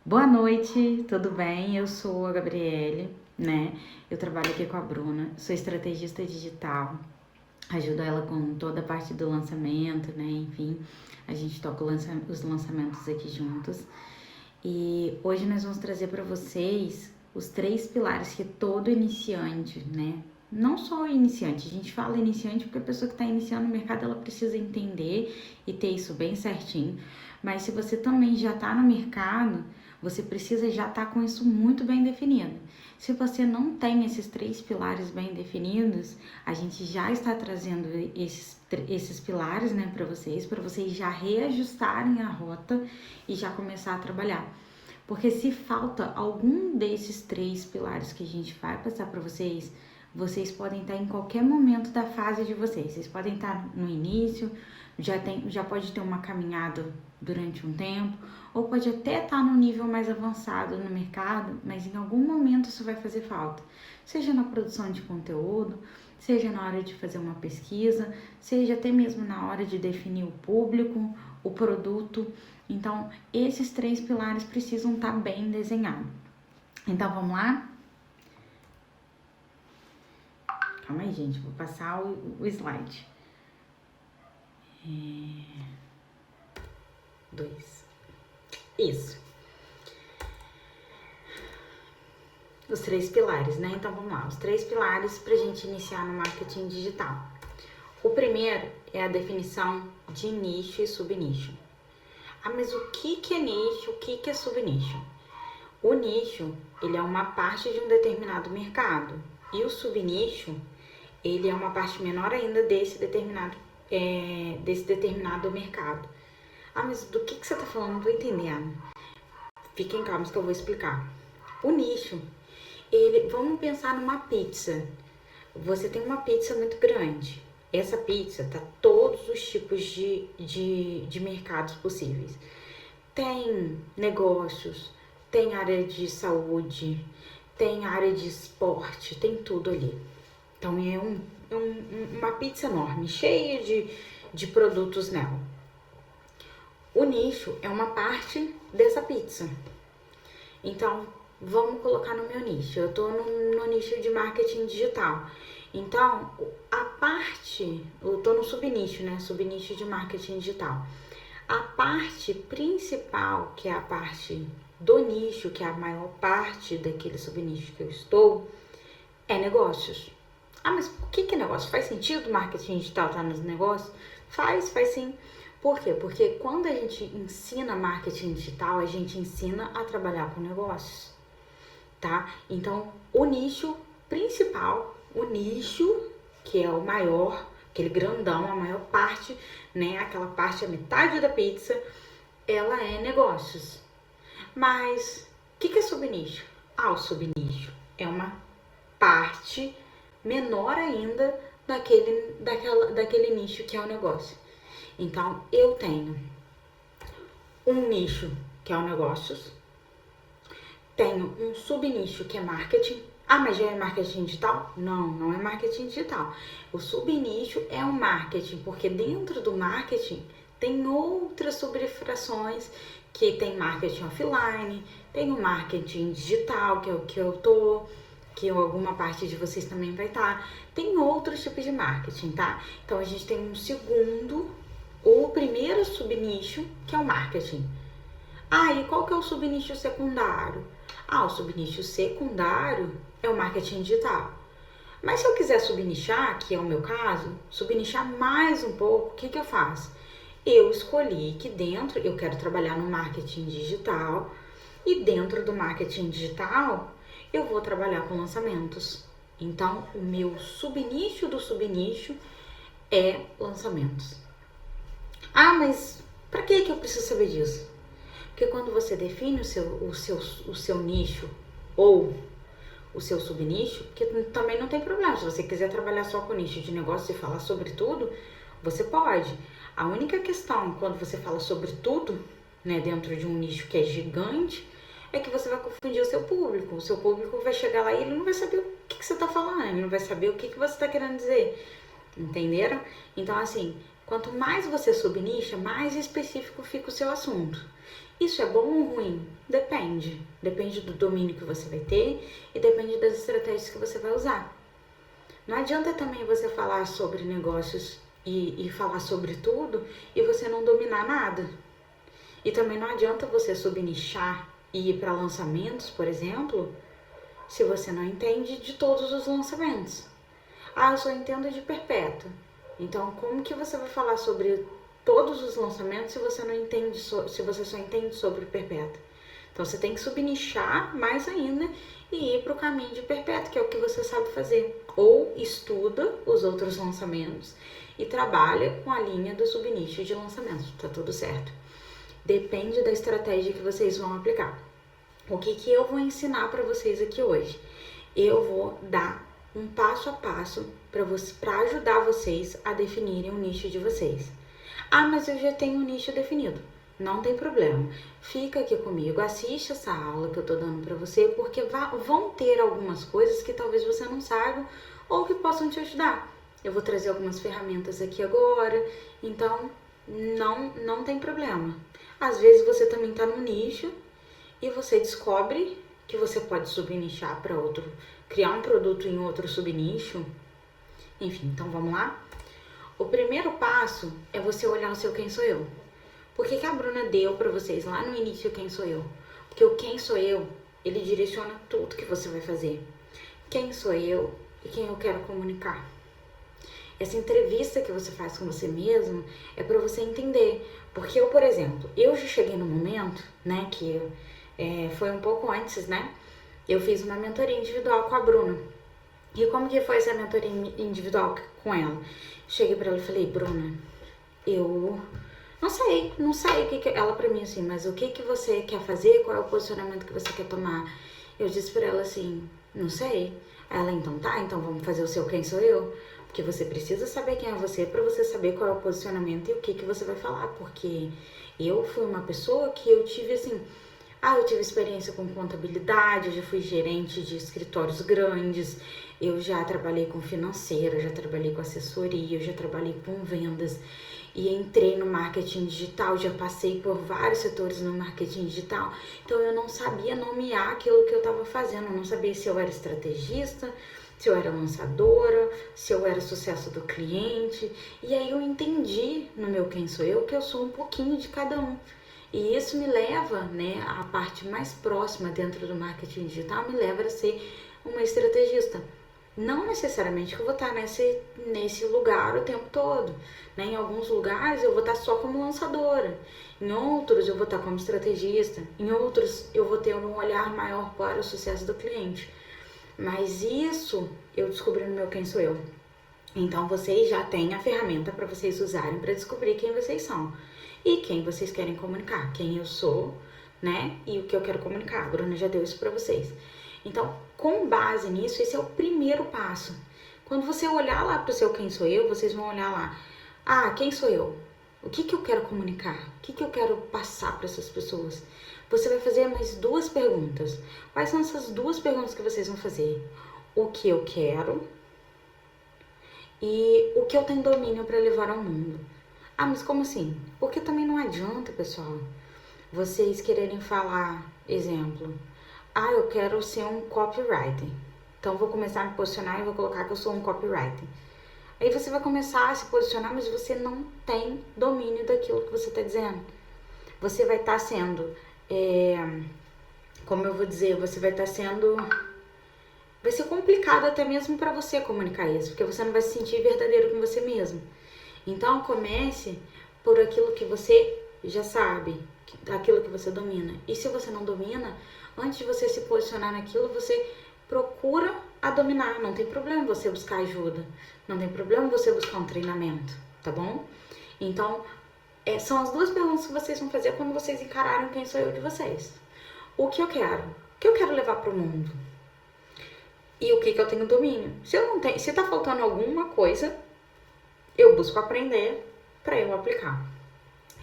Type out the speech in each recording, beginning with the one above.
Boa noite, tudo bem? Eu sou a Gabriele, né? Eu trabalho aqui com a Bruna, sou estrategista digital, ajudo ela com toda a parte do lançamento, né? Enfim, a gente toca os lançamentos aqui juntos. E hoje nós vamos trazer para vocês os 3 pilares que todo iniciante, né? Não só iniciante, a gente fala iniciante porque a pessoa que está iniciando no mercado ela precisa entender e ter isso bem certinho. Mas se você também já está no mercado, você precisa já estar com isso muito bem definido. Se você não tem esses 3 pilares bem definidos, a gente já está trazendo esses pilares, né, para vocês já reajustarem a rota e já começar a trabalhar. Porque se falta algum desses 3 pilares que a gente vai passar para vocês, vocês podem estar em qualquer momento da fase de vocês. Vocês podem estar no início, já pode ter uma caminhada durante um tempo, ou pode até estar no nível mais avançado no mercado, mas em algum momento isso vai fazer falta. Seja na produção de conteúdo, seja na hora de fazer uma pesquisa, seja até mesmo na hora de definir o público, o produto. Então, esses 3 pilares precisam estar bem desenhados. Então, vamos lá? Calma aí, gente, vou passar o slide. 2. Isso. Os 3 pilares, né? Então, vamos lá. Os 3 pilares para a gente iniciar no marketing digital. O primeiro é a definição de nicho e subnicho. Ah, mas o que é nicho? O que é subnicho? O nicho, ele é uma parte de um determinado mercado. E o subnicho, ele é uma parte menor ainda desse determinado mercado. Ah, mas do que você está falando? Não tô entendendo. Fiquem calmos que eu vou explicar. O nicho, vamos pensar numa pizza. Você tem uma pizza muito grande. Essa pizza tá todos os tipos de mercados possíveis. Tem negócios, tem área de saúde, tem área de esporte, tem tudo ali. Então é uma pizza enorme, cheia de produtos nela. O nicho é uma parte dessa pizza. Então, vamos colocar no meu nicho. Eu tô no nicho de marketing digital. Então, eu tô no subnicho, né? Subnicho de marketing digital. A parte principal, que é a parte do nicho, que é a maior parte daquele subnicho que eu estou, é negócios. Ah, mas o que é negócio? Faz sentido o marketing digital estar nos negócios? Faz sim. Por quê? Porque quando a gente ensina marketing digital, a gente ensina a trabalhar com negócios, tá? Então, o nicho principal, o nicho que é o maior, aquele grandão, a maior parte, né? Aquela parte, a metade da pizza, ela é negócios. Mas, o que é subnicho? Ah, o subnicho é uma parte menor ainda daquele nicho que é o negócio. Então, eu tenho um nicho que é o negócios, tenho um subnicho que é marketing. Ah, mas já é marketing digital? Não, não é marketing digital. O subnicho é o marketing, porque dentro do marketing tem outras subfrações, que tem marketing offline, tem o marketing digital, que é o que eu tô, que alguma parte de vocês também vai estar. Tem outros tipos de marketing, tá? Então, a gente tem um segundo, o primeiro subnicho, que é o marketing. Ah, e qual que é o subnicho secundário? Ah, o subnicho secundário é o marketing digital. Mas se eu quiser subnichar, que é o meu caso, subnichar mais um pouco, o que eu faço? Eu escolhi que dentro, eu quero trabalhar no marketing digital, e dentro do marketing digital, eu vou trabalhar com lançamentos. Então, o meu subnicho do subnicho é lançamentos. Ah, mas para que eu preciso saber disso? Porque quando você define o seu nicho ou o seu subnicho, que também não tem problema. Se você quiser trabalhar só com nicho de negócio e falar sobre tudo, você pode. A única questão quando você fala sobre tudo, né, dentro de um nicho que é gigante, é que você vai confundir o seu público. O seu público vai chegar lá e ele não vai saber o que você está falando, ele não vai saber o que você está querendo dizer. Entenderam? Então, assim, Quanto mais você subnicha, mais específico fica o seu assunto. Isso é bom ou ruim? Depende. Depende do domínio que você vai ter e depende das estratégias que você vai usar. Não adianta também você falar sobre negócios e falar sobre tudo e você não dominar nada. E também não adianta você subnichar e ir para lançamentos, por exemplo, se você não entende de todos os lançamentos. Ah, eu só entendo de perpétua. Então, como que você vai falar sobre todos os lançamentos se você não entende, se você só entende sobre perpétua? Então, você tem que subnichar mais ainda e ir para o caminho de perpétua, que é o que você sabe fazer. Ou estuda os outros lançamentos e trabalha com a linha do subnicho de lançamentos. Tá tudo certo. Depende da estratégia que vocês vão aplicar. O que eu vou ensinar para vocês aqui hoje? Eu vou dar um passo a passo para ajudar vocês a definirem o nicho de vocês. Ah, mas eu já tenho um nicho definido. Não tem problema. Fica aqui comigo, assiste essa aula que eu tô dando para você, porque vão ter algumas coisas que talvez você não saiba ou que possam te ajudar. Eu vou trazer algumas ferramentas aqui agora, então não tem problema. Às vezes você também tá no nicho e você descobre que você pode subnichar para outro, criar um produto em outro subnicho. Enfim, então vamos lá? O primeiro passo é você olhar o seu quem sou eu. Por que a Bruna deu para vocês lá no início quem sou eu? Porque o quem sou eu, ele direciona tudo que você vai fazer. Quem sou eu e quem eu quero comunicar. Essa entrevista que você faz com você mesmo é para você entender. Porque eu, por exemplo, eu já cheguei no momento, né, que foi um pouco antes, né? Eu fiz uma mentoria individual com a Bruna. E como que foi essa mentoria individual com ela? Cheguei pra ela e falei, Bruna, eu não sei o que ela pra mim assim, mas o que você quer fazer? Qual é o posicionamento que você quer tomar? Eu disse pra ela assim, não sei. Aí ela, então tá, então vamos fazer o seu quem sou eu? Porque você precisa saber quem é você pra você saber qual é o posicionamento e o que você vai falar. Porque eu fui uma pessoa que eu tive assim... eu tive experiência com contabilidade, eu já fui gerente de escritórios grandes, eu já trabalhei com financeiro, eu já trabalhei com assessoria, eu já trabalhei com vendas e entrei no marketing digital, já passei por vários setores no marketing digital, então eu não sabia nomear aquilo que eu estava fazendo, eu não sabia se eu era estrategista, se eu era lançadora, se eu era sucesso do cliente, e aí eu entendi no meu quem sou eu que eu sou um pouquinho de cada um. E isso me leva, né, a parte mais próxima dentro do marketing digital, me leva a ser uma estrategista. Não necessariamente que eu vou estar nesse lugar o tempo todo, né? Em alguns lugares eu vou estar só como lançadora, em outros eu vou estar como estrategista, em outros eu vou ter um olhar maior para o sucesso do cliente. Mas isso eu descobri no meu quem sou eu. Então vocês já têm a ferramenta para vocês usarem para descobrir quem vocês são e quem vocês querem comunicar, quem eu sou, né? E o que eu quero comunicar. A Bruna já deu isso para vocês. Então, com base nisso, esse é o primeiro passo. Quando você olhar lá para o seu quem sou eu, vocês vão olhar lá, quem sou eu? O que eu quero comunicar? O que eu quero passar para essas pessoas? Você vai fazer mais duas perguntas. Quais são essas duas perguntas que vocês vão fazer? O que eu quero e o que eu tenho domínio para levar ao mundo. Mas como assim? Porque também não adianta, pessoal, vocês quererem falar, exemplo, eu quero ser um copywriter. Então vou começar a me posicionar e vou colocar que eu sou um copywriter. Aí você vai começar a se posicionar, mas você não tem domínio daquilo que você está dizendo. Você vai estar sendo, como eu vou dizer, você vai estar sendo... Vai ser complicado até mesmo para você comunicar isso, porque você não vai se sentir verdadeiro com você mesmo. Então comece por aquilo que você já sabe, aquilo que você domina. E se você não domina, antes de você se posicionar naquilo, você procura a dominar. Não tem problema você buscar ajuda, não tem problema você buscar um treinamento, tá bom? Então, são as duas perguntas que vocês vão fazer quando vocês encararem quem sou eu de vocês. O que eu quero? O que eu quero levar para o mundo? E o que eu tenho domínio? Se tá faltando alguma coisa, eu busco aprender para eu aplicar.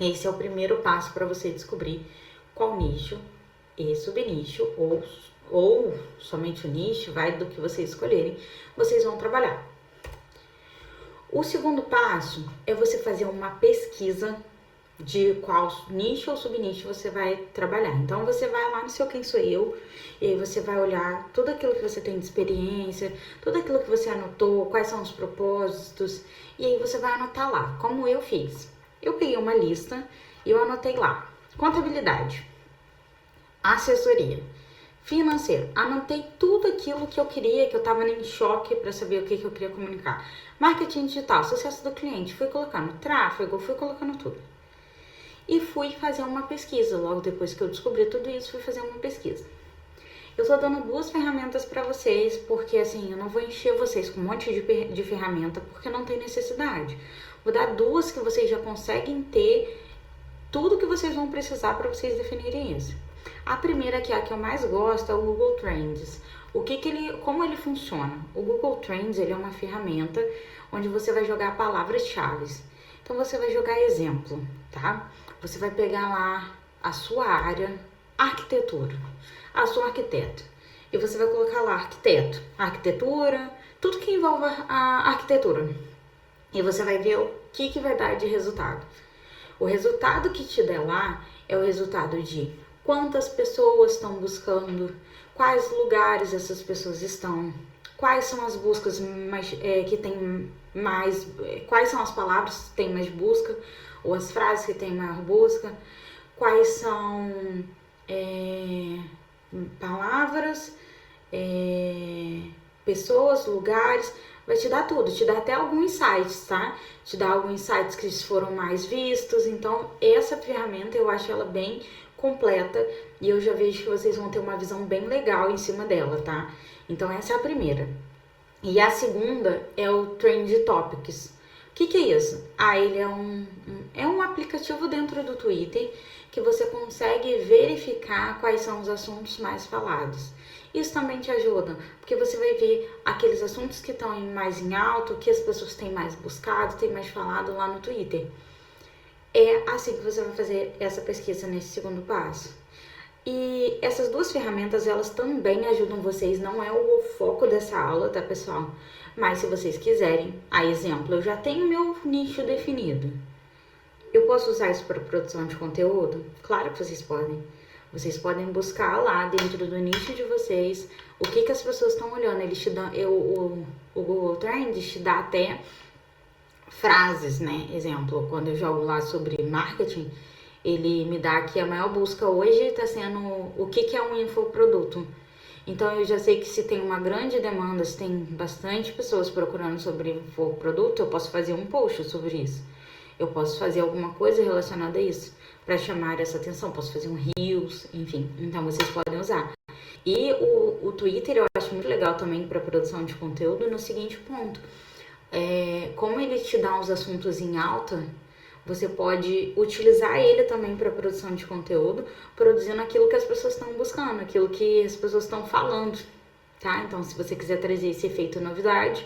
Esse é o primeiro passo para você descobrir qual nicho e subnicho ou somente o nicho, vai do que vocês escolherem, vocês vão trabalhar. O segundo passo é você fazer uma pesquisa de qual nicho ou subnicho você vai trabalhar. Então você vai lá no seu Quem Sou Eu, e aí você vai olhar tudo aquilo que você tem de experiência, tudo aquilo que você anotou, quais são os propósitos, e aí você vai anotar lá, como eu fiz. Eu peguei uma lista e eu anotei lá: contabilidade, assessoria, financeiro. Anotei tudo aquilo que eu queria, que eu tava em choque para saber o que eu queria comunicar. Marketing digital, sucesso do cliente, fui colocando tráfego, fui colocando tudo. E fui fazer uma pesquisa. Logo depois que eu descobri tudo isso, fui fazer uma pesquisa. Eu tô dando 2 ferramentas para vocês, porque assim, eu não vou encher vocês com um monte de ferramenta, porque não tem necessidade. Vou dar 2 que vocês já conseguem ter tudo que vocês vão precisar para vocês definirem isso. A primeira, que é a que eu mais gosto, é o Google Trends. Como ele funciona? O Google Trends, ele é uma ferramenta onde você vai jogar palavras-chave. Então você vai jogar exemplo, tá? Você vai pegar lá a sua área, arquitetura. Ah, sou arquiteto. E você vai colocar lá arquiteto, arquitetura, tudo que envolva a arquitetura. E você vai ver o que vai dar de resultado. O resultado que te der lá é o resultado de quantas pessoas estão buscando, quais lugares essas pessoas estão, quais são as buscas que tem mais, quais são as palavras que tem mais busca, ou as frases que tem maior busca, quais são palavras, pessoas, lugares, vai te dar tudo, te dá até alguns insights, tá? Te dá alguns insights que foram mais vistos. Então essa ferramenta eu acho ela bem completa e eu já vejo que vocês vão ter uma visão bem legal em cima dela, tá? Então essa é a primeira. E a segunda é o Trend Topics. O que é isso? Ele é um aplicativo dentro do Twitter que você consegue verificar quais são os assuntos mais falados. Isso também te ajuda, porque você vai ver aqueles assuntos que estão mais em alto, que as pessoas têm mais buscado, têm mais falado lá no Twitter. É assim que você vai fazer essa pesquisa nesse segundo passo. E essas 2 ferramentas, elas também ajudam vocês, não é o foco dessa aula, tá, pessoal? Mas se vocês quiserem, exemplo, eu já tenho meu nicho definido. Eu posso usar isso para produção de conteúdo? Claro que vocês podem. Vocês podem buscar lá dentro do nicho de vocês o que as pessoas estão olhando. Eles te dão, o Google Trends te dá até frases, né? Exemplo, quando eu jogo lá sobre marketing, ele me dá que a maior busca hoje está sendo o que é um infoproduto. Então eu já sei que se tem uma grande demanda, se tem bastante pessoas procurando sobre infoproduto, eu posso fazer um post sobre isso. Eu posso fazer alguma coisa relacionada a isso para chamar essa atenção. Posso fazer um Reels, enfim. Então vocês podem usar. E o Twitter eu acho muito legal também para produção de conteúdo no seguinte ponto. Como ele te dá uns assuntos em alta, você pode utilizar ele também para produção de conteúdo, produzindo aquilo que as pessoas estão buscando, aquilo que as pessoas estão falando, tá? Então, se você quiser trazer esse efeito novidade,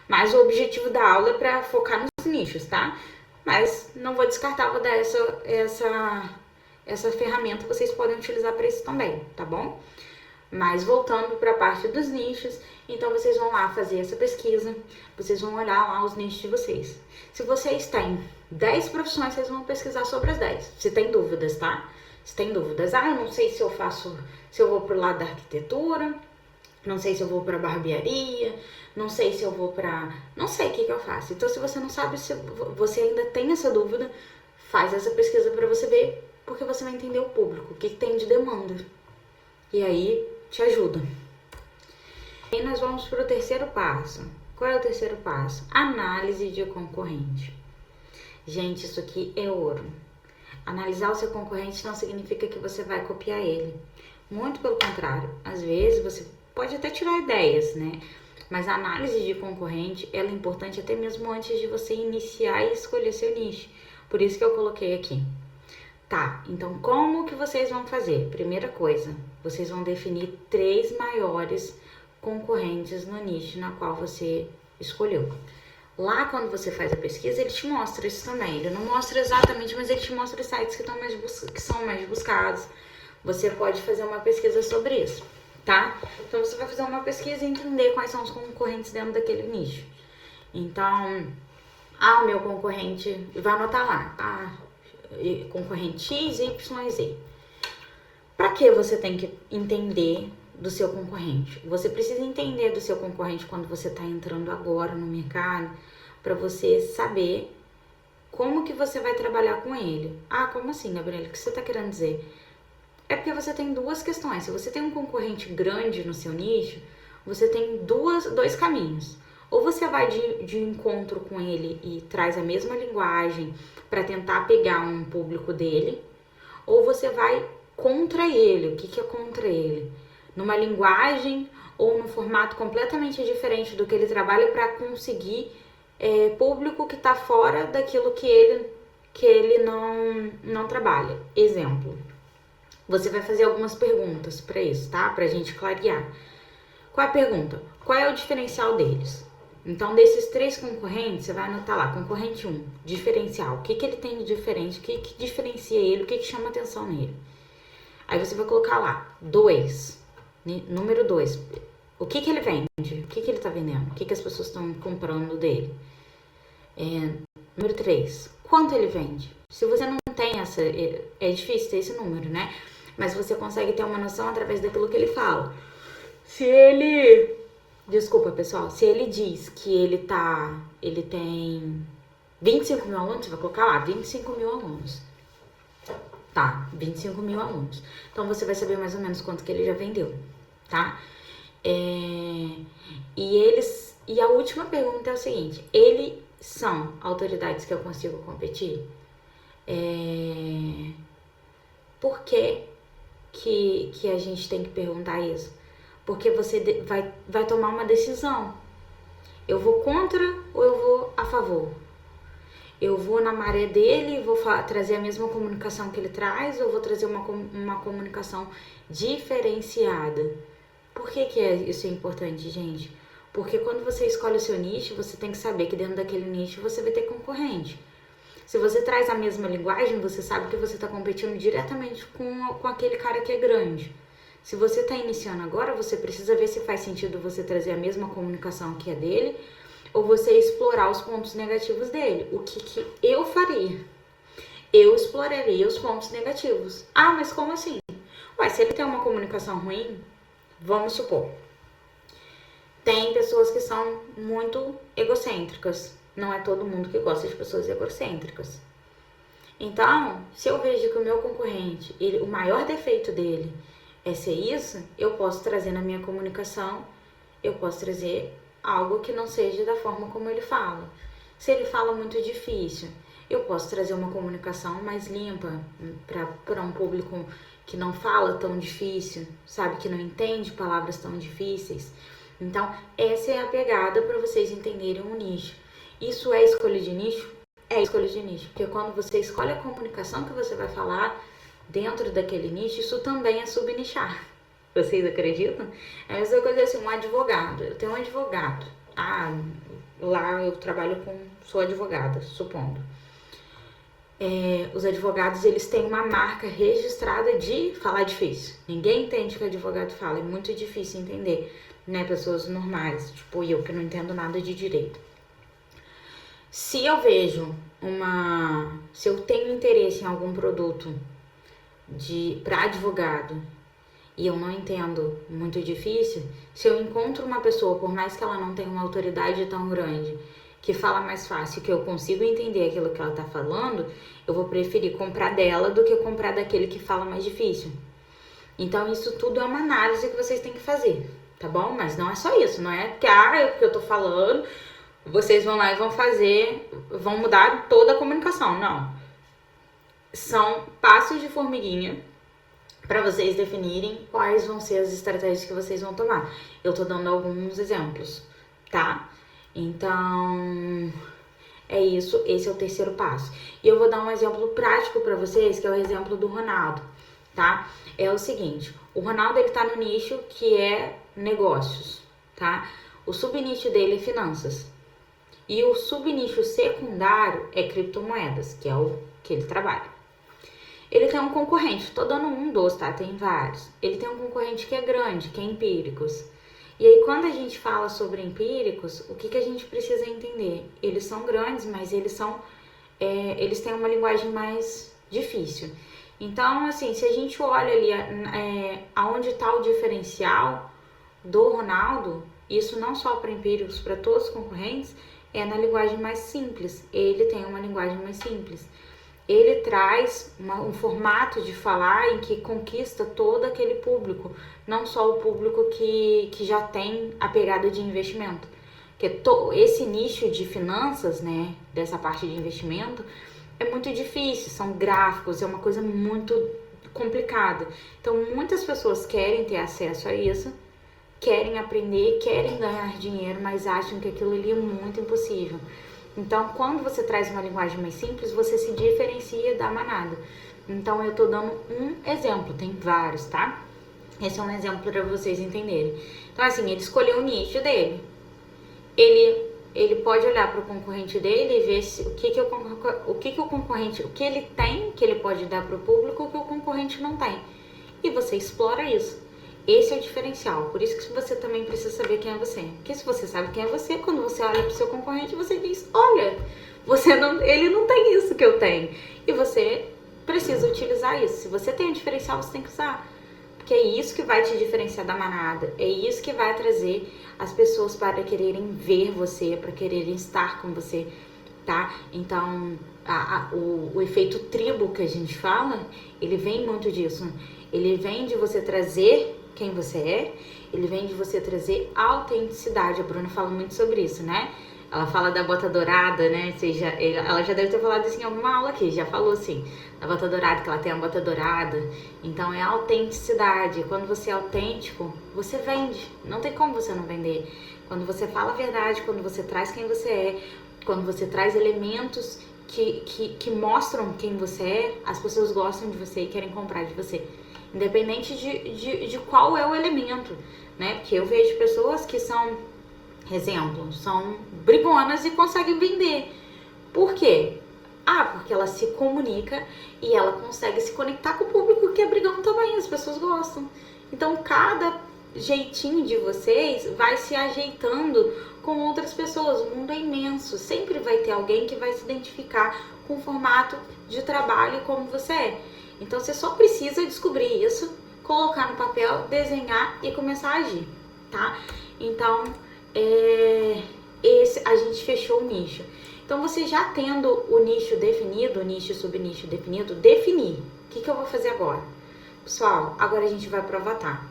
mas o objetivo da aula é para focar nos nichos, tá? Mas não vou descartar, vou dar essa ferramenta, vocês podem utilizar para isso também, tá bom? Mas voltando para a parte dos nichos, então vocês vão lá fazer essa pesquisa, vocês vão olhar lá os nichos de vocês. Se vocês têm 10 profissões, vocês vão pesquisar sobre as 10, se tem dúvidas, tá? Se tem dúvidas, eu não sei se eu vou pro lado da arquitetura, não sei se eu vou pra barbearia, não sei se eu vou pra... não sei o que eu faço. Então, se você não sabe, se você ainda tem essa dúvida, faz essa pesquisa para você ver, porque você vai entender o público, o que tem de demanda. E aí, te ajuda. E nós vamos para o terceiro passo. Qual é o terceiro passo? Análise de concorrente. Gente, isso aqui é ouro. Analisar o seu concorrente não significa que você vai copiar ele. Muito pelo contrário. Às vezes você pode até tirar ideias, né? Mas a análise de concorrente, ela é importante até mesmo antes de você iniciar e escolher seu nicho. Por isso que eu coloquei aqui. Tá, então como que vocês vão fazer? Primeira coisa, vocês vão definir 3 maiores concorrentes no nicho na qual você escolheu. Lá, quando você faz a pesquisa, ele te mostra isso também. Ele não mostra exatamente, mas ele te mostra os sites que são mais buscados. Você pode fazer uma pesquisa sobre isso, tá? Então, você vai fazer uma pesquisa e entender quais são os concorrentes dentro daquele nicho. Então, Ah, o meu concorrente, vai anotar lá, concorrente X, Y, Z. Para que você tem que entender do seu concorrente? Você precisa entender do seu concorrente quando você está entrando agora no mercado, para você saber como que você vai trabalhar com ele. Ah, como assim, Gabriela? O que você está querendo dizer? É porque você tem duas questões. Se você tem um concorrente grande no seu nicho, você tem dois caminhos. Ou você vai de encontro com ele e traz a mesma linguagem para tentar pegar um público dele, ou você vai contra ele. O que é contra ele? Numa linguagem ou num formato completamente diferente do que ele trabalha para conseguir público que está fora daquilo que ele não trabalha. Exemplo. Você vai fazer algumas perguntas para isso, tá? Pra gente clarear. Qual é a pergunta? Qual é o diferencial deles? Então, desses 3 concorrentes, você vai anotar lá, concorrente 1, diferencial. O que ele tem de diferente? O que diferencia ele? O que chama atenção nele? Aí você vai colocar lá, 2, número 2. O que ele vende? O que ele tá vendendo? O que as pessoas estão comprando dele? Número 3, quanto ele vende? Se você não tem essa... É difícil ter esse número, né? Mas você consegue ter uma noção através daquilo que ele fala. Se ele... Desculpa, pessoal. Se ele diz que ele tem 25 mil alunos, você vai colocar lá, 25 mil alunos. Tá, 25 mil alunos. Então, você vai saber mais ou menos quanto que ele já vendeu, tá? E a última pergunta é o seguinte. Eles são autoridades que eu consigo competir? Por que a gente tem que perguntar isso? Porque você vai tomar uma decisão. Eu vou contra ou eu vou a favor? Eu vou na maré dele e vou trazer a mesma comunicação que ele traz, ou vou trazer uma comunicação diferenciada? Por que isso é importante, gente? Porque quando você escolhe o seu nicho, você tem que saber que dentro daquele nicho você vai ter concorrente. Se você traz a mesma linguagem, você sabe que você está competindo diretamente com aquele cara que é grande. Se você está iniciando agora, você precisa ver se faz sentido você trazer a mesma comunicação que é dele, ou você explorar os pontos negativos dele. O que eu faria? Eu exploraria os pontos negativos. Ah, mas como assim? Ué, se ele tem uma comunicação ruim, vamos supor, tem pessoas que são muito egocêntricas. Não é todo mundo que gosta de pessoas egocêntricas. Então, se eu vejo que o meu concorrente, o maior defeito dele é ser isso, eu posso trazer na minha comunicação, eu posso trazer algo que não seja da forma como ele fala. Se ele fala muito difícil, eu posso trazer uma comunicação mais limpa para um público que não fala tão difícil, sabe, que não entende palavras tão difíceis. Então, essa é a pegada para vocês entenderem o nicho. Isso é escolha de nicho? É escolha de nicho, porque quando você escolhe a comunicação que você vai falar dentro daquele nicho, isso também é subnichar. Vocês acreditam? É a mesma coisa assim, um advogado. Eu tenho um advogado. Lá eu sou advogada, supondo. Os advogados, eles têm uma marca registrada de falar difícil. Ninguém entende o que o advogado fala, é muito difícil entender, né? Pessoas normais, tipo eu, que não entendo nada de direito. Se eu tenho interesse em algum produto para advogado e eu não entendo, muito difícil, se eu encontro uma pessoa, por mais que ela não tenha uma autoridade tão grande, que fala mais fácil, que eu consigo entender aquilo que ela tá falando, eu vou preferir comprar dela do que comprar daquele que fala mais difícil. Então, isso tudo é uma análise que vocês têm que fazer, tá bom? Mas não é só isso, não é porque eu tô falando, vocês vão lá e vão mudar toda a comunicação, não. São passos de formiguinha para vocês definirem quais vão ser as estratégias que vocês vão tomar. Eu tô dando alguns exemplos, tá? Então, é isso, esse é o terceiro passo. E eu vou dar um exemplo prático para vocês, que é o exemplo do Ronaldo, tá? É o seguinte, o Ronaldo, ele tá no nicho que é negócios, tá? O subnicho dele é finanças. E o subnicho secundário é criptomoedas, que é o que ele trabalha. Ele tem um concorrente, tô dando um dos, tá? Tem vários. Ele tem um concorrente que é grande, que é Empíricos. E aí, quando a gente fala sobre empíricos, o que a gente precisa entender? Eles são grandes, mas eles têm uma linguagem mais difícil. Então, assim, se a gente olha ali aonde está o diferencial do Ronaldo, isso não só para empíricos, para todos os concorrentes, é na linguagem mais simples. Ele tem uma linguagem mais simples. Ele traz um formato de falar em que conquista todo aquele público, não só o público que já tem a pegada de investimento. Porque esse nicho de finanças, né, dessa parte de investimento, é muito difícil, são gráficos, é uma coisa muito complicada. Então, muitas pessoas querem ter acesso a isso, querem aprender, querem ganhar dinheiro, mas acham que aquilo ali é muito impossível. Então, quando você traz uma linguagem mais simples, você se diferencia da manada. Então, eu tô dando um exemplo, tem vários, tá? Esse é um exemplo para vocês entenderem. Então, assim, ele escolheu o nicho dele. Ele pode olhar para o concorrente dele e ver o que o concorrente, o que ele tem, que ele pode dar para o público, que o concorrente não tem. E você explora isso. Esse é o diferencial. Por isso que você também precisa saber quem é você. Porque se você sabe quem é você, quando você olha para o seu concorrente, você diz, olha, ele não tem isso que eu tenho. E você precisa utilizar isso. Se você tem um diferencial, você tem que usar. Porque é isso que vai te diferenciar da manada. É isso que vai trazer as pessoas para quererem ver você, para quererem estar com você, tá? Então, o efeito tribo que a gente fala, ele vem muito disso. Ele vem de você trazer quem você é, ele vem de você trazer autenticidade. A Bruna fala muito sobre isso, né? Ela fala da bota dourada, né? Ela já deve ter falado isso em alguma aula aqui, já falou assim, da bota dourada, que ela tem a bota dourada. Então é autenticidade. Quando você é autêntico, você vende. Não tem como você não vender. Quando você fala a verdade, quando você traz quem você é, quando você traz elementos que mostram quem você é, as pessoas gostam de você e querem comprar de você. Independente de qual é o elemento, né? Porque eu vejo pessoas que são, exemplo, são brigonas e conseguem vender. Por quê? Porque ela se comunica e ela consegue se conectar com o público que é brigão também, as pessoas gostam. Então, cada jeitinho de vocês vai se ajeitando com outras pessoas. O mundo é imenso, sempre vai ter alguém que vai se identificar com o formato de trabalho como você é. Então, você só precisa descobrir isso, colocar no papel, desenhar e começar a agir, tá? Então, a gente fechou o nicho. Então, você já tendo o nicho definido, o nicho e subnicho definido, definir. O que eu vou fazer agora? Pessoal, agora a gente vai pro avatar.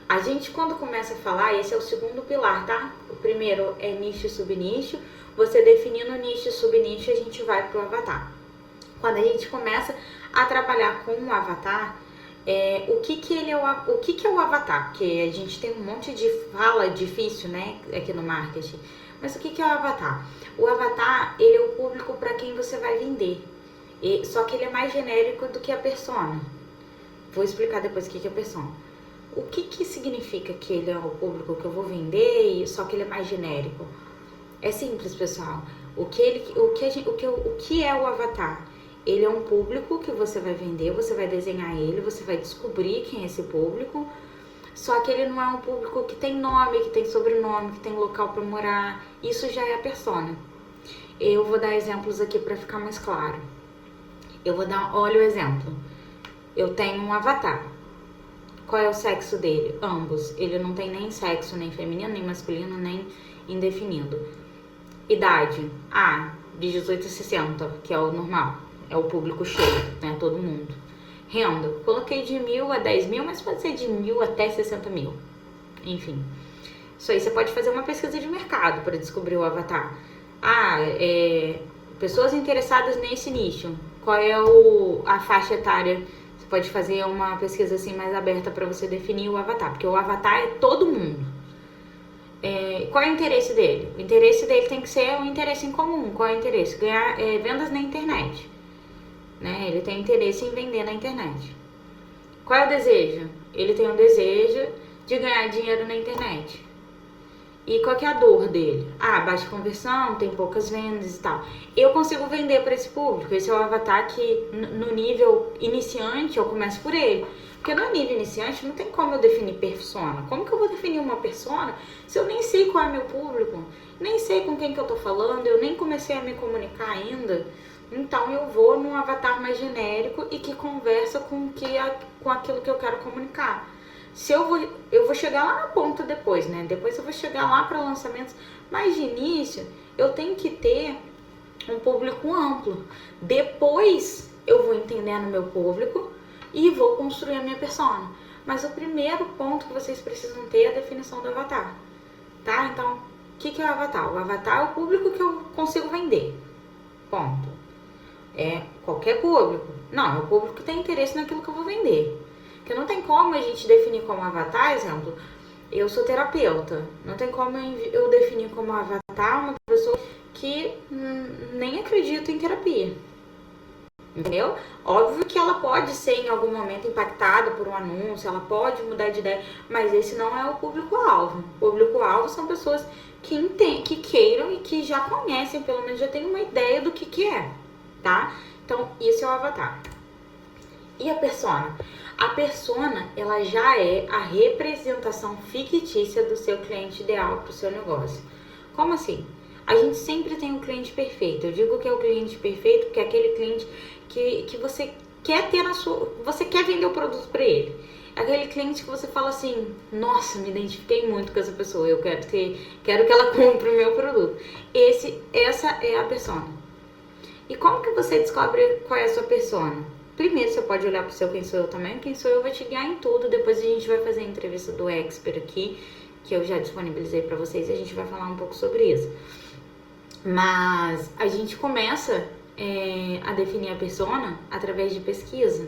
A gente, quando começa a falar, esse é o segundo pilar, tá? O primeiro é nicho e subnicho. Você definindo nicho e subnicho, a gente vai pro avatar. Quando a gente começa a trabalhar com o avatar, o que é o avatar? Porque a gente tem um monte de fala difícil, né, aqui no marketing. Mas o que é o avatar? O avatar, ele é o público para quem você vai vender. Só que ele é mais genérico do que a persona. Vou explicar depois o que é a persona. O que significa que ele é o público que eu vou vender, só que ele é mais genérico? É simples, pessoal. O que é o avatar? Ele é um público que você vai vender, você vai desenhar ele, você vai descobrir quem é esse público. Só que ele não é um público que tem nome, que tem sobrenome, que tem local para morar. Isso já é a persona. Eu vou dar exemplos aqui para ficar mais claro. Olha o exemplo. Eu tenho um avatar. Qual é o sexo dele? Ambos. Ele não tem nem sexo, nem feminino, nem masculino, nem indefinido. Idade? De 18 a 60, que é o normal. É o público cheio, né? Todo mundo. Renda, coloquei de 1.000 a 10.000, mas pode ser de 1.000 até 60.000. Enfim, isso aí você pode fazer uma pesquisa de mercado para descobrir o avatar. Pessoas interessadas nesse nicho. Qual é a faixa etária? Você pode fazer uma pesquisa assim mais aberta para você definir o avatar, porque o avatar é todo mundo. Qual é o interesse dele? O interesse dele tem que ser um interesse em comum. Qual é o interesse? Ganhar vendas na internet. Né? Ele tem interesse em vender na internet. Qual é o desejo? Ele tem o desejo de ganhar dinheiro na internet. E qual que é a dor dele? Baixa conversão, tem poucas vendas e tal. Eu consigo vender para esse público. Esse é o avatar que, no nível iniciante, eu começo por ele. Porque no nível iniciante não tem como eu definir persona. Como que eu vou definir uma persona se eu nem sei qual é meu público? Nem sei com quem que eu tô falando, eu nem comecei a me comunicar ainda. Então eu vou num avatar mais genérico e que conversa com aquilo que eu quero comunicar. Se eu vou chegar lá na ponta depois, né? Depois eu vou chegar lá para lançamentos, mas de início eu tenho que ter um público amplo. Depois eu vou entendendo meu público e vou construir a minha persona. Mas o primeiro ponto que vocês precisam ter é a definição do avatar, tá? Então, o que é o avatar? O avatar é o público que eu consigo vender. Ponto. É qualquer público. Não, é o público que tem interesse naquilo que eu vou vender. Porque não tem como a gente definir como avatar, exemplo, eu sou terapeuta. Não tem como eu definir como avatar uma pessoa que nem acredita em terapia. Entendeu? Óbvio que ela pode ser em algum momento impactada por um anúncio, ela pode mudar de ideia, mas esse não é o público-alvo. O público-alvo são pessoas que queiram e que já conhecem, pelo menos já têm uma ideia do que é, tá? Então, isso é o avatar. E a persona? A persona, ela já é a representação fictícia do seu cliente ideal para o seu negócio. Como assim? A gente sempre tem um cliente perfeito. Eu digo que é o cliente perfeito porque é aquele cliente que você quer ter você quer vender o produto para ele. É aquele cliente que você fala assim, nossa, me identifiquei muito com essa pessoa, eu quero que ela compre o meu produto. Essa é a persona. E como que você descobre qual é a sua persona? Primeiro você pode olhar para o seu Quem Sou Eu também. Quem Sou Eu vai te guiar em tudo. Depois a gente vai fazer a entrevista do expert aqui, que eu já disponibilizei para vocês, e a gente vai falar um pouco sobre isso. Mas a gente começa a definir a persona através de pesquisa,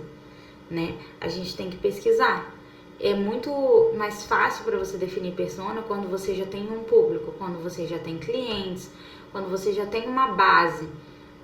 né? A gente tem que pesquisar. É muito mais fácil para você definir persona quando você já tem um público, quando você já tem clientes, quando você já tem uma base.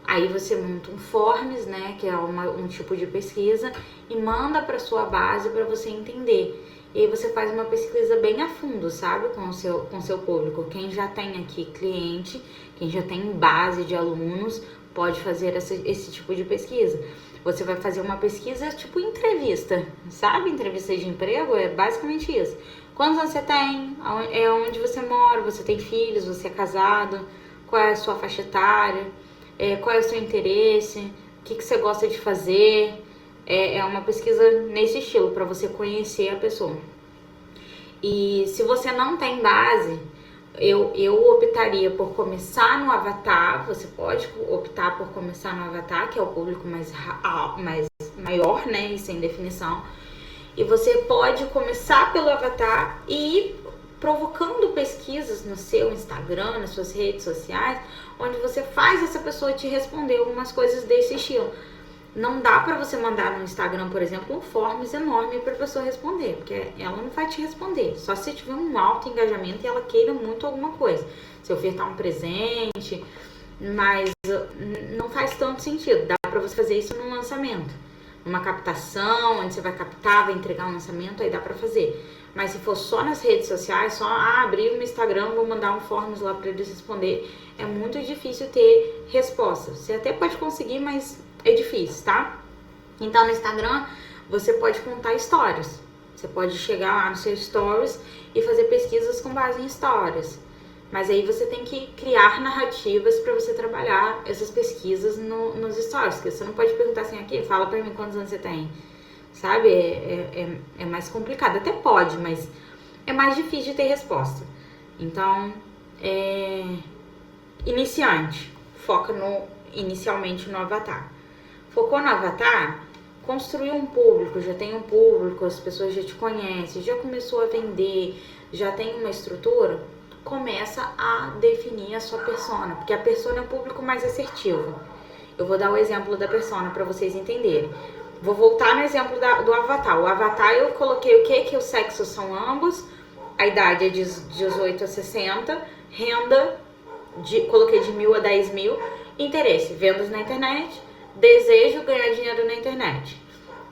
Aí você monta um forms, né, que é um tipo de pesquisa, e manda para sua base para você entender. E aí você faz uma pesquisa bem a fundo, sabe, com o seu público. Quem já tem aqui cliente, quem já tem base de alunos, pode fazer esse tipo de pesquisa. Você vai fazer uma pesquisa tipo entrevista, sabe? Entrevista de emprego é basicamente isso. Quantos anos você tem? É onde você mora? Você tem filhos? Você é casado? Qual é a sua faixa etária? Qual é o seu interesse? O que você gosta de fazer? É uma pesquisa nesse estilo, para você conhecer a pessoa. E se você não tem base, eu optaria por começar no avatar. Você pode optar por começar no avatar, que é o público mais maior, né, e sem definição. E você pode começar pelo avatar e ir provocando pesquisas no seu Instagram, nas suas redes sociais, onde você faz essa pessoa te responder algumas coisas desse estilo. Não dá para você mandar no Instagram, por exemplo, um forms enorme para a pessoa responder, porque ela não vai te responder, só se tiver um alto engajamento e ela queira muito alguma coisa. Se ofertar um presente, mas não faz tanto sentido. Dá para você fazer isso num lançamento, numa captação, onde você vai captar, vai entregar um lançamento, aí dá para fazer. Mas se for só nas redes sociais, só abrir o meu Instagram, vou mandar um forms lá para eles responder, é muito difícil ter resposta. Você até pode conseguir, mas é difícil, tá? Então no Instagram você pode contar histórias. Você pode chegar lá no seu stories e fazer pesquisas com base em histórias. Mas aí você tem que criar narrativas para você trabalhar essas pesquisas nos stories. Porque você não pode perguntar assim, aqui, fala pra mim quantos anos você tem. Sabe? É mais complicado. Até pode, mas é mais difícil de ter resposta. Então, iniciante, foca inicialmente no avatar. Focou no avatar, construiu um público, já tem um público, as pessoas já te conhecem, já começou a vender, já tem uma estrutura, começa a definir a sua persona, porque a persona é o público mais assertivo. Eu vou dar o exemplo da persona para vocês entenderem. Vou voltar no exemplo do avatar. O avatar eu coloquei o quê? Que os sexos são ambos, a idade é de 18 a 60, renda, coloquei de 1.000 a 10.000, interesse, vendas na internet, desejo ganhar dinheiro na internet.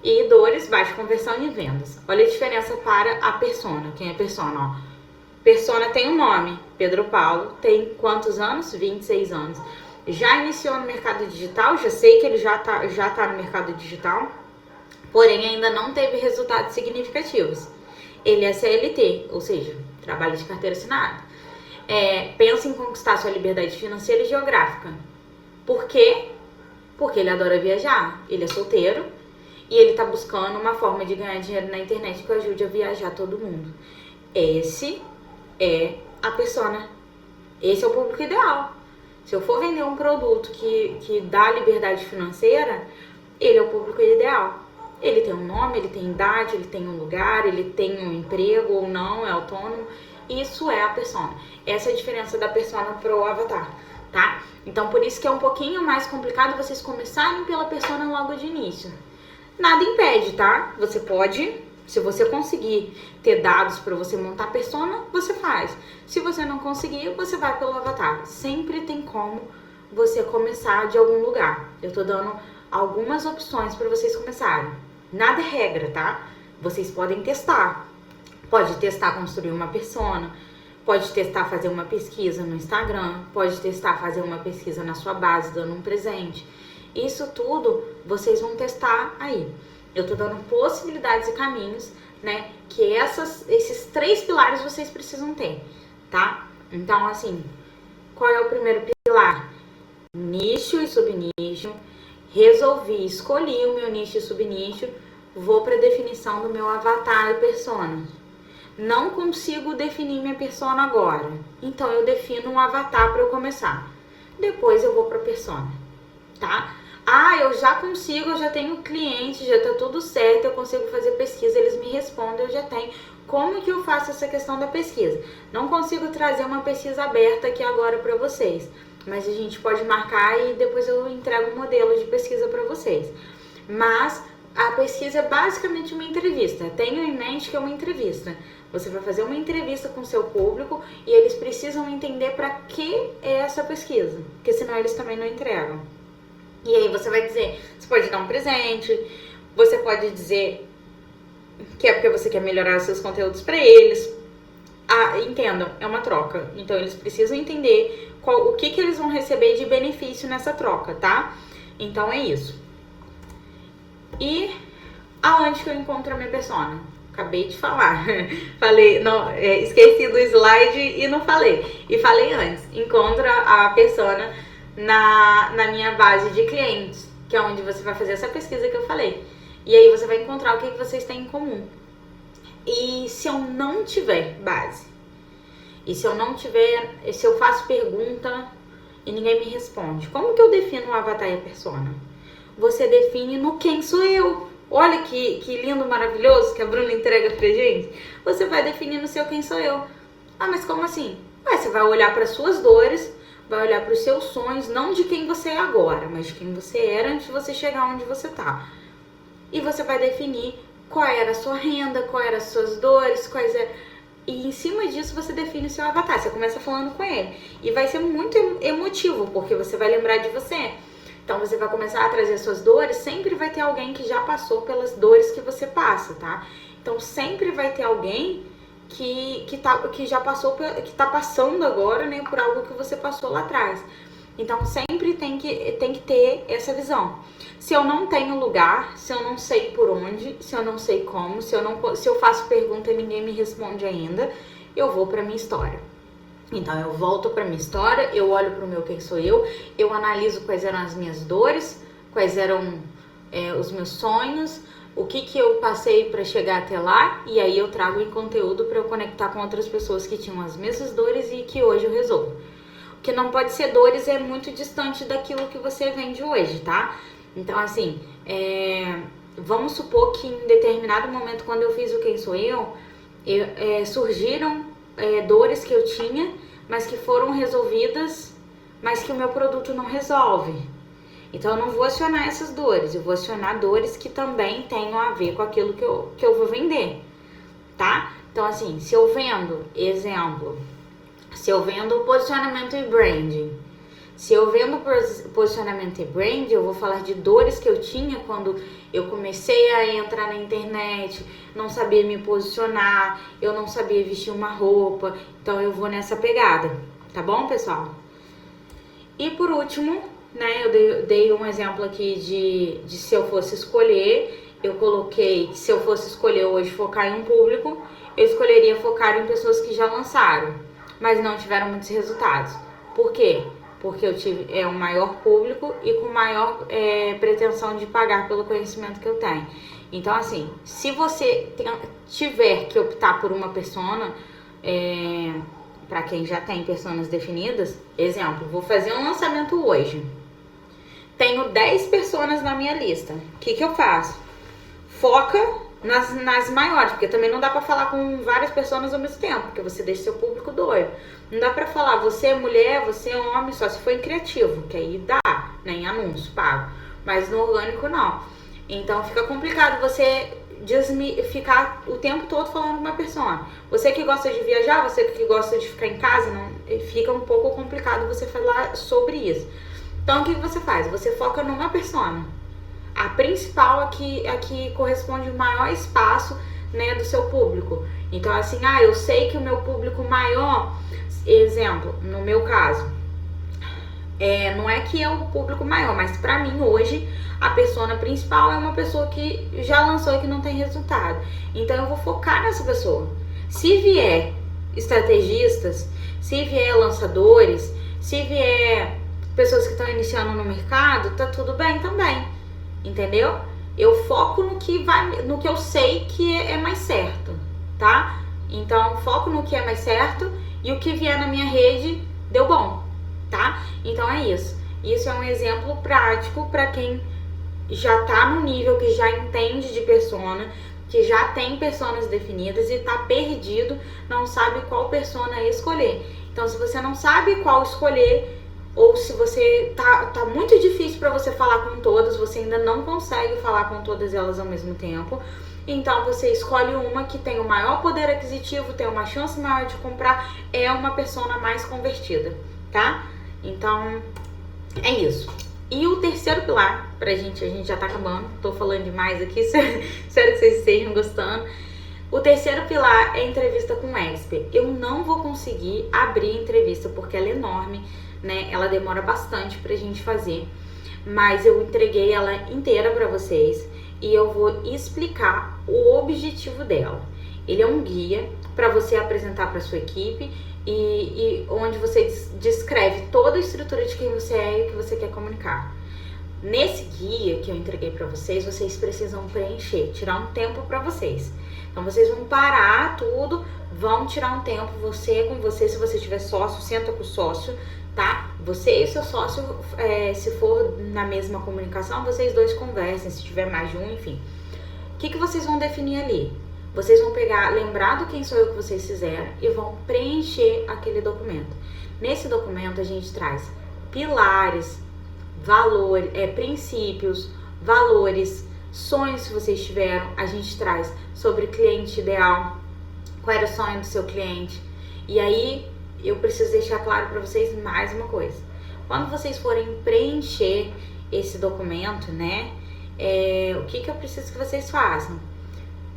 E dores, baixa conversão em vendas. Olha a diferença para a persona. Quem é persona? Ó. Persona tem um nome. Pedro Paulo tem quantos anos? 26 anos. Já iniciou no mercado digital? Já sei que ele já tá no mercado digital. porém ainda não teve resultados significativos. Ele é CLT, ou seja, trabalho de carteira assinada. Pensa em conquistar sua liberdade financeira e geográfica. Por quê? Porque ele adora viajar, ele é solteiro e ele tá buscando uma forma de ganhar dinheiro na internet que ajude a viajar todo mundo. Esse é a persona, esse é o público ideal. Se eu for vender um produto que dá liberdade financeira, ele é o público ideal. Ele tem um nome, ele tem idade, ele tem um lugar, ele tem um emprego ou não, é autônomo. Isso é a persona. Essa é a diferença da persona pro avatar, tá? Então, por isso que é um pouquinho mais complicado vocês começarem pela persona logo de início. Nada impede, tá? Você pode, se você conseguir ter dados para você montar a persona, você faz. Se você não conseguir, você vai pelo avatar. Sempre tem como você começar de algum lugar. Eu tô dando algumas opções para vocês começarem. Nada é regra, tá? Vocês podem testar. Pode testar construir uma persona, pode testar fazer uma pesquisa no Instagram, pode testar fazer uma pesquisa na sua base dando um presente. Isso tudo vocês vão testar aí. Eu tô dando possibilidades e caminhos, né? Que esses 3 pilares vocês precisam ter, tá? Então, assim, qual é o primeiro pilar? Nicho e subnicho. Resolvi, escolhi o meu nicho e subnicho, vou para a definição do meu avatar e persona. Não consigo definir minha persona agora, então eu defino um avatar para eu começar. Depois eu vou para a persona, tá? Eu já consigo, eu já tenho cliente, já tá tudo certo, eu consigo fazer pesquisa, eles me respondem, eu já tenho. Como que eu faço essa questão da pesquisa? Não consigo trazer uma pesquisa aberta aqui agora para vocês, mas a gente pode marcar e depois eu entrego um modelo de pesquisa para vocês. Mas a pesquisa é basicamente uma entrevista. Tenho em mente que é uma entrevista. Você vai fazer uma entrevista com o seu público e eles precisam entender para que é essa pesquisa, porque senão eles também não entregam. E aí você vai dizer, você pode dar um presente, você pode dizer que é porque você quer melhorar os seus conteúdos para eles. Entendam, é uma troca. Então eles precisam entender o que eles vão receber de benefício nessa troca, tá? Então é isso. E aonde que eu encontro a minha persona? Acabei de falar. Falei, não, esqueci do slide e não falei. E falei antes. Encontra a persona na minha base de clientes, que é onde você vai fazer essa pesquisa que eu falei. E aí você vai encontrar o que vocês têm em comum. E se eu não tiver base, e se eu faço pergunta e ninguém me responde, como que eu defino o avatar e a persona? Você define no quem sou eu. Olha que lindo, maravilhoso que a Bruna entrega pra gente. Você vai definir no seu quem sou eu. Mas como assim? Você vai olhar para suas dores, vai olhar para os seus sonhos, não de quem você é agora, mas de quem você era antes de você chegar onde você tá. E você vai definir qual era a sua renda, quais eram as suas dores, E em cima disso você define o seu avatar. Você começa falando com ele. E vai ser muito emotivo, porque você vai lembrar de você. Então você vai começar a trazer suas dores, sempre vai ter alguém que já passou pelas dores que você passa, tá? Então sempre vai ter alguém que já passou, que tá passando agora, né, por algo que você passou lá atrás. Então sempre tem que ter essa visão. Se eu não tenho lugar, se eu não sei por onde, se eu não sei como, se eu faço pergunta e ninguém me responde ainda, eu vou pra minha história. Então eu volto pra minha história, eu olho pro meu quem sou eu analiso quais eram as minhas dores, quais eram os meus sonhos, o que eu passei para chegar até lá, e aí eu trago em conteúdo para eu conectar com outras pessoas que tinham as mesmas dores e que hoje eu resolvo. O que não pode ser dores é muito distante daquilo que você vende hoje, tá? Então assim, vamos supor que em determinado momento, quando eu fiz o Quem Sou Eu, surgiram dores que eu tinha, mas que foram resolvidas, mas que o meu produto não resolve. Então eu não vou acionar essas dores, eu vou acionar dores que também tenham a ver com aquilo que eu vou vender, tá? Então assim, se eu vendo, exemplo, se eu vendo posicionamento e branding, se eu vendo posicionamento e brand, eu vou falar de dores que eu tinha quando eu comecei a entrar na internet, não sabia me posicionar, eu não sabia vestir uma roupa, então eu vou nessa pegada, tá bom, pessoal? E por último, né, eu dei um exemplo aqui de se eu fosse escolher, eu coloquei que se eu fosse escolher hoje focar em um público, eu escolheria focar em pessoas que já lançaram, mas não tiveram muitos resultados. Por quê? Porque eu tive um maior público e com maior pretensão de pagar pelo conhecimento que eu tenho. Então, assim, se você tiver que optar por uma persona, para quem já tem personas definidas, exemplo, vou fazer um lançamento hoje. Tenho 10 personas na minha lista. O que eu faço? Foca nas maiores, porque também não dá pra falar com várias pessoas ao mesmo tempo, porque você deixa seu público doido. Não dá pra falar, você é mulher, você é homem, só se for em criativo, que aí dá, né, em anúncio pago. Mas no orgânico não. Então fica complicado você ficar o tempo todo falando com uma pessoa. Você que gosta de viajar, você que gosta de ficar em casa, não, fica um pouco complicado você falar sobre isso. Então o que você faz? Você foca numa persona. A principal é que corresponde o maior espaço, né, do seu público. Então assim, eu sei que o meu público maior, exemplo, no meu caso, não é que é o público maior, mas pra mim hoje a persona principal é uma pessoa que já lançou e que não tem resultado. Então eu vou focar nessa pessoa. Se vier estrategistas, se vier lançadores, se vier pessoas que estão iniciando no mercado, tá tudo bem também. Entendeu? Eu foco no que eu sei que é mais certo, tá? Então foco no que é mais certo e o que vier na minha rede deu bom, tá? Então é isso. Isso é um exemplo prático para quem já tá no nível, que já entende de persona, que já tem personas definidas e tá perdido, não sabe qual persona escolher. Então se você não sabe qual escolher, ou se você tá muito difícil para você falar com todas, você ainda não consegue falar com todas elas ao mesmo tempo, então você escolhe uma que tem o maior poder aquisitivo, tem uma chance maior de comprar, é uma persona mais convertida, tá? Então é isso. E o terceiro pilar, a gente já tá acabando, tô falando demais aqui, espero que vocês estejam gostando. O terceiro pilar é entrevista com expert. Eu não vou conseguir abrir a entrevista porque ela é enorme, né? Ela demora bastante pra gente fazer, mas eu entreguei ela inteira pra vocês e eu vou explicar o objetivo dela. Ele é um guia para você apresentar para sua equipe e onde você descreve toda a estrutura de quem você é e o que você quer comunicar. Nesse guia que eu entreguei para vocês precisam preencher, tirar um tempo para vocês. Então vocês vão parar tudo, vão tirar um tempo, você com você, se você tiver sócio, senta com o sócio, tá? Você e seu sócio, se for na mesma comunicação, vocês dois conversem, se tiver mais de um, enfim. O que vocês vão definir ali? Vocês vão pegar, lembrar do quem sou eu que vocês fizeram e vão preencher aquele documento. Nesse documento a gente traz pilares, valores, princípios, valores, sonhos que vocês tiveram. A gente traz sobre cliente ideal, qual era o sonho do seu cliente. E aí eu preciso deixar claro para vocês mais uma coisa. Quando vocês forem preencher esse documento, né, o que eu preciso que vocês façam?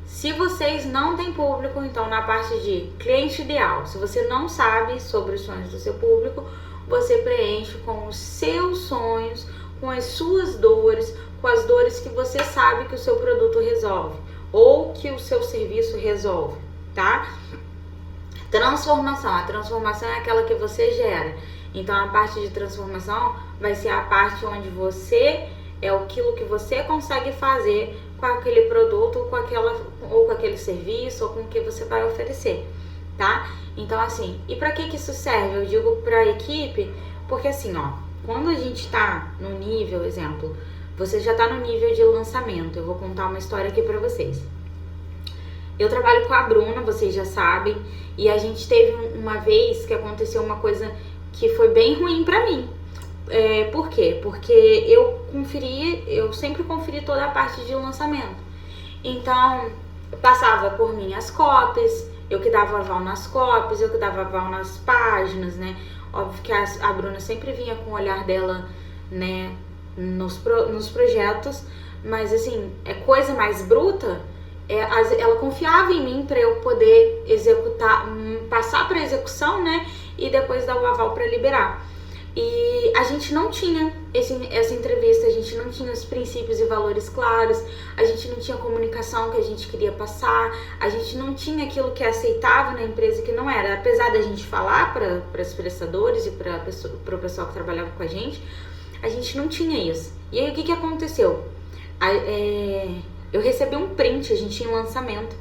Se vocês não têm público, então na parte de cliente ideal, se você não sabe sobre os sonhos do seu público, você preenche com os seus sonhos, com as suas dores, com as dores que você sabe que o seu produto resolve ou que o seu serviço resolve, tá? Transformação. A transformação é aquela que você gera. Então a parte de transformação vai ser a parte onde você aquilo que você consegue fazer com aquele produto, ou com aquele serviço, ou com o que você vai oferecer, tá? Então assim, e para que isso serve? Eu digo para a equipe, porque assim, quando a gente tá no nível, exemplo, você já tá no nível de lançamento. Eu vou contar uma história aqui para vocês. Eu trabalho com a Bruna, vocês já sabem, e a gente teve uma vez que aconteceu uma coisa que foi bem ruim pra mim. Por quê? Porque eu sempre conferi toda a parte de lançamento. Então, passava por mim as copies, eu que dava aval nas copies, eu que dava aval nas páginas, né? Óbvio que a Bruna sempre vinha com o olhar dela, né, nos projetos, mas assim, coisa mais bruta, ela confiava em mim para eu poder executar, passar para execução, né, e depois dar o aval para liberar. E a gente não tinha essa entrevista, a gente não tinha os princípios e valores claros, a gente não tinha a comunicação que a gente queria passar, a gente não tinha aquilo que é aceitável na empresa que não era. Apesar da gente falar para os prestadores e para o pessoal que trabalhava com a gente não tinha isso. E aí o que aconteceu? Eu recebi um print, a gente tinha um lançamento,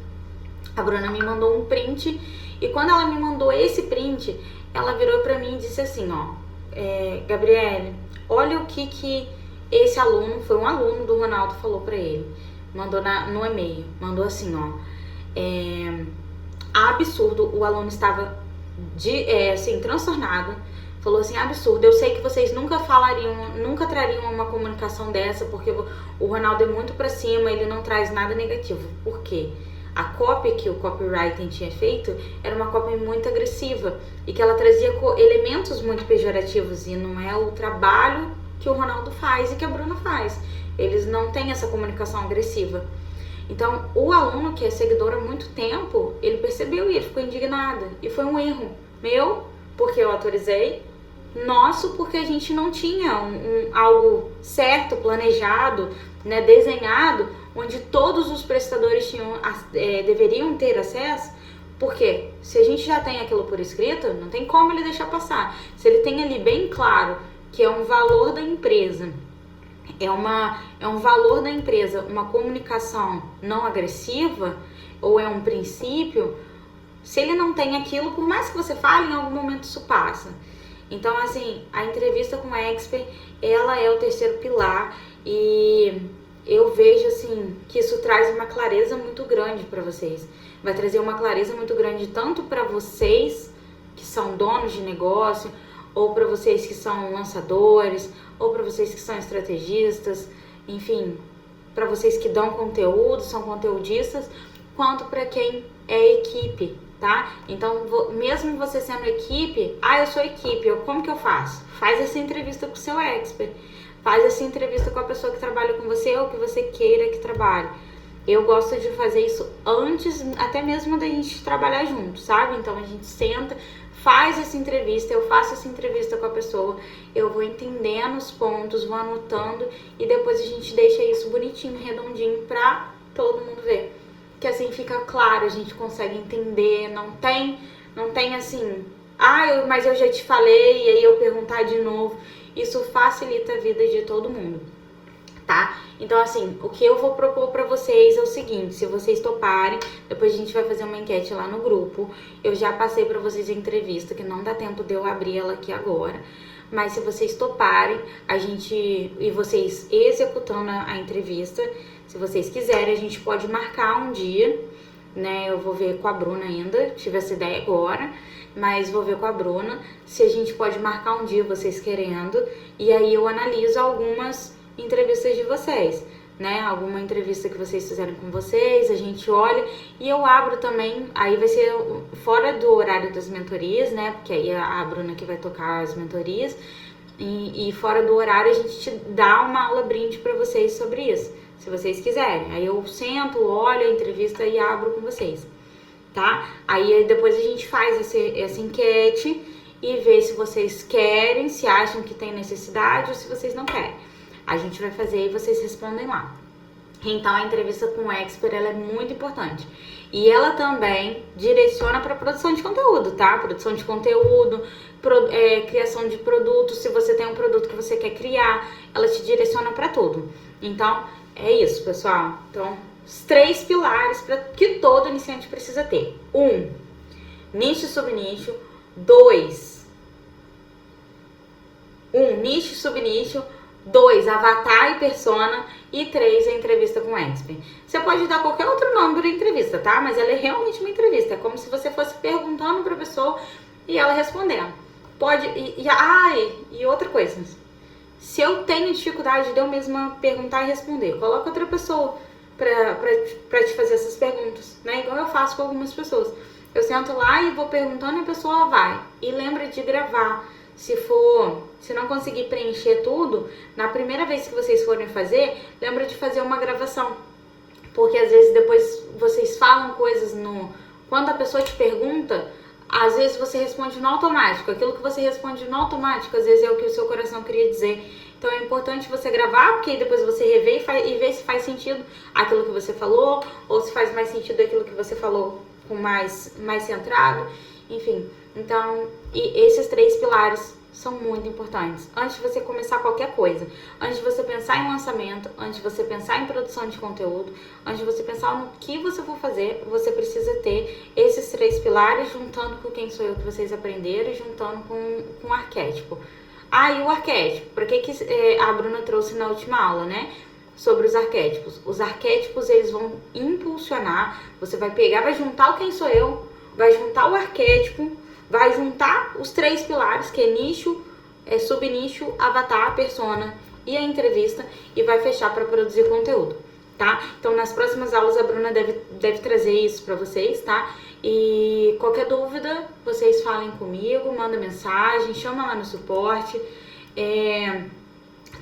a Bruna me mandou um print, e quando ela me mandou esse print, ela virou para mim e disse assim, ó, Gabriele, olha o que esse aluno, foi um aluno do Ronaldo, falou pra ele, mandou no e-mail, mandou assim, ó, absurdo, o aluno estava assim, transtornado, falou assim, absurdo, eu sei que vocês nunca trariam uma comunicação dessa, porque o Ronaldo é muito pra cima, ele não traz nada negativo. Por quê? A copy que o copywriting tinha feito era uma copy muito agressiva e que ela trazia elementos muito pejorativos, e não é o trabalho que o Ronaldo faz e que a Bruna faz. Eles não têm essa comunicação agressiva. Então, o aluno que é seguidor há muito tempo, ele percebeu e ele ficou indignado. E foi um erro meu, porque eu autorizei, nosso, porque a gente não tinha algo certo, planejado, né, desenhado, onde todos os prestadores deveriam ter acesso. Porque se a gente já tem aquilo por escrito, não tem como ele deixar passar. Se ele tem ali bem claro que é um valor da empresa, é um valor da empresa, uma comunicação não agressiva, ou é um princípio, se ele não tem aquilo, por mais que você fale, em algum momento isso passa. Então, assim, a entrevista com o expert, ela é o terceiro pilar, e eu vejo, assim, que isso traz uma clareza muito grande para vocês. Vai trazer uma clareza muito grande tanto para vocês, que são donos de negócio, ou para vocês que são lançadores, ou para vocês que são estrategistas, enfim, para vocês que dão conteúdo, são conteudistas, quanto para quem é equipe, tá? Então, mesmo você sendo equipe, eu sou equipe, como que eu faço? Faz essa entrevista com o seu expert, faz essa entrevista com a pessoa que trabalha com você ou que você queira que trabalhe. Eu gosto de fazer isso antes, até mesmo da gente trabalhar junto, sabe? Então, a gente senta, faz essa entrevista, eu faço essa entrevista com a pessoa, eu vou entendendo os pontos, vou anotando, e depois a gente deixa isso bonitinho, redondinho, pra todo mundo ver. Que assim fica claro, a gente consegue entender, não tem assim, mas eu já te falei, e aí eu perguntar de novo. Isso facilita a vida de todo mundo, tá? Então, assim, o que eu vou propor pra vocês é o seguinte: se vocês toparem, depois a gente vai fazer uma enquete lá no grupo. Eu já passei pra vocês a entrevista, que não dá tempo de eu abrir ela aqui agora. Mas se vocês toparem, e vocês executando a entrevista, se vocês quiserem, a gente pode marcar um dia, né? Eu vou ver com a Bruna ainda, tive essa ideia agora, mas vou ver com a Bruna se a gente pode marcar um dia, vocês querendo, e aí eu analiso algumas entrevistas de vocês, né? Alguma entrevista que vocês fizeram com vocês, a gente olha, e eu abro também, aí vai ser fora do horário das mentorias, né? Porque aí a Bruna que vai tocar as mentorias, e fora do horário a gente te dá uma aula brinde para vocês sobre isso, se vocês quiserem. Aí eu sento, olho a entrevista e abro com vocês, tá? Aí depois a gente faz essa enquete e vê se vocês querem, se acham que tem necessidade ou se vocês não querem. A gente vai fazer e vocês respondem lá. Então, a entrevista com o expert, ela é muito importante. E ela também direciona para produção de conteúdo, tá? Produção de conteúdo, criação de produtos. Se você tem um produto que você quer criar, ela te direciona para tudo. Então, é isso, pessoal. Então, os 3 pilares que todo iniciante precisa ter. 1, nicho e subnicho. 2, nicho e subnicho. 2, avatar e persona. E 3, a entrevista com o expert. Você pode dar qualquer outro nome para a entrevista, tá? Mas ela é realmente uma entrevista. É como se você fosse perguntando para a pessoa e ela respondendo. E outra coisa. Se eu tenho dificuldade de eu mesma perguntar e responder, coloca outra pessoa para te fazer essas perguntas, né? Igual eu faço com algumas pessoas. Eu sento lá e vou perguntando e a pessoa vai. E lembra de gravar. Se não conseguir preencher tudo, na primeira vez que vocês forem fazer, lembra de fazer uma gravação. Porque às vezes depois vocês falam coisas quando a pessoa te pergunta, Às vezes você responde no automático. Aquilo que você responde no automático, às vezes é o que o seu coração queria dizer. Então é importante você gravar, porque aí depois você rever e ver se faz sentido aquilo que você falou, ou se faz mais sentido aquilo que você falou com mais centrado. Enfim, então, e esses 3 pilares são muito importantes. Antes de você começar qualquer coisa, antes de você pensar em lançamento, antes de você pensar em produção de conteúdo, antes de você pensar no que você for fazer, você precisa ter esses 3 pilares, juntando com quem sou eu que vocês aprenderam, juntando com o arquétipo. E o arquétipo, por que a Bruna trouxe na última aula, né? Sobre os arquétipos. Os arquétipos, eles vão impulsionar, você vai pegar, vai juntar o quem sou eu, vai juntar o arquétipo, vai juntar os 3 pilares, que é nicho, subnicho, avatar, persona e a entrevista, e vai fechar para produzir conteúdo, tá? Então, nas próximas aulas, a Bruna deve trazer isso para vocês, tá? E qualquer dúvida, vocês falem comigo, manda mensagem, chama lá no suporte.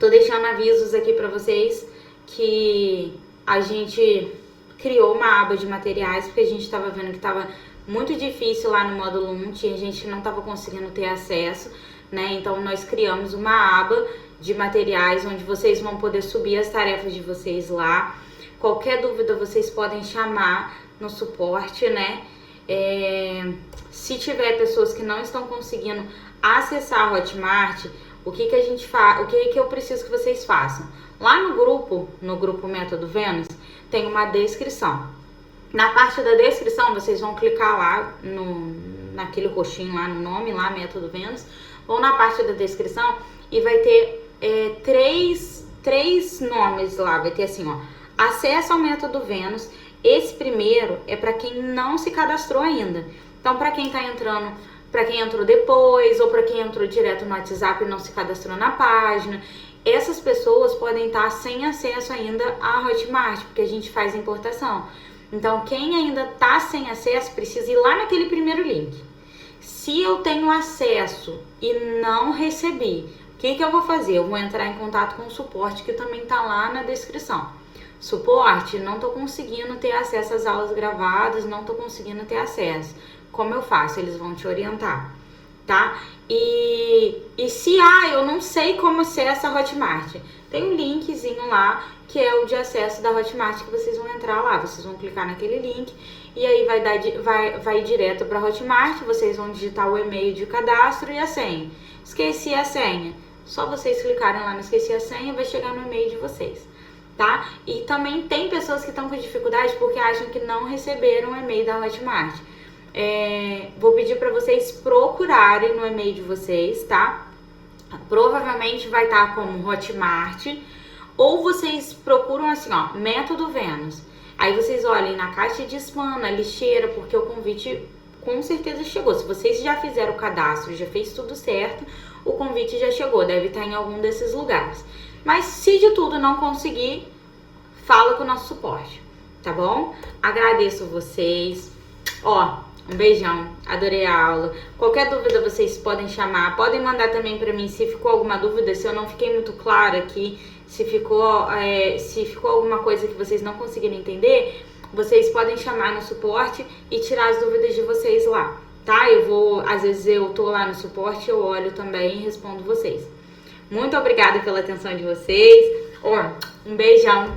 Tô deixando avisos aqui para vocês que a gente criou uma aba de materiais, porque a gente estava vendo que estava muito difícil lá no módulo 1, a gente não estava conseguindo ter acesso, né? Então nós criamos uma aba de materiais onde vocês vão poder subir as tarefas de vocês lá. Qualquer dúvida vocês podem chamar no suporte, né? Se tiver pessoas que não estão conseguindo acessar a Hotmart, o que a gente faz? O que eu preciso que vocês façam? Lá no grupo Método Vênus, tem uma descrição. Na parte da descrição, vocês vão clicar lá naquele roxinho lá no nome, lá Método Vênus, vão na parte da descrição e vai ter três nomes lá, vai ter assim, ó, acesso ao Método Vênus. Esse primeiro é para quem não se cadastrou ainda. Então, para quem tá entrando, para quem entrou depois, ou para quem entrou direto no WhatsApp e não se cadastrou na página, essas pessoas podem estar sem acesso ainda à Hotmart, porque a gente faz importação. Então, quem ainda tá sem acesso, precisa ir lá naquele primeiro link. Se eu tenho acesso e não recebi, o que eu vou fazer? Eu vou entrar em contato com o suporte, que também tá lá na descrição. Suporte, não tô conseguindo ter acesso às aulas gravadas, não tô conseguindo ter acesso. Como eu faço? Eles vão te orientar, tá? E se eu não sei como acessa a Hotmart, tem um linkzinho lá que é o de acesso da Hotmart, que vocês vão entrar lá, vocês vão clicar naquele link e aí vai direto para a Hotmart, vocês vão digitar o e-mail de cadastro e a senha. Esqueci a senha, só vocês clicarem lá no esqueci a senha, vai chegar no e-mail de vocês, tá? E também tem pessoas que estão com dificuldade porque acham que não receberam o e-mail da Hotmart. Vou pedir para vocês procurarem no e-mail de vocês, tá? Provavelmente vai estar como Hotmart, ou vocês procuram assim, ó, Método Vênus. Aí vocês olhem na caixa de spam, na lixeira, porque o convite com certeza chegou. Se vocês já fizeram o cadastro, já fez tudo certo, o convite já chegou, deve estar em algum desses lugares. Mas se de tudo não conseguir, fala com o nosso suporte, tá bom? Agradeço vocês. Um beijão, adorei a aula. Qualquer dúvida vocês podem chamar, podem mandar também pra mim se ficou alguma dúvida, se eu não fiquei muito clara aqui, se ficou alguma coisa que vocês não conseguiram entender, vocês podem chamar no suporte e tirar as dúvidas de vocês lá, tá? Às vezes eu tô lá no suporte, eu olho também e respondo vocês. Muito obrigada pela atenção de vocês. Um beijão.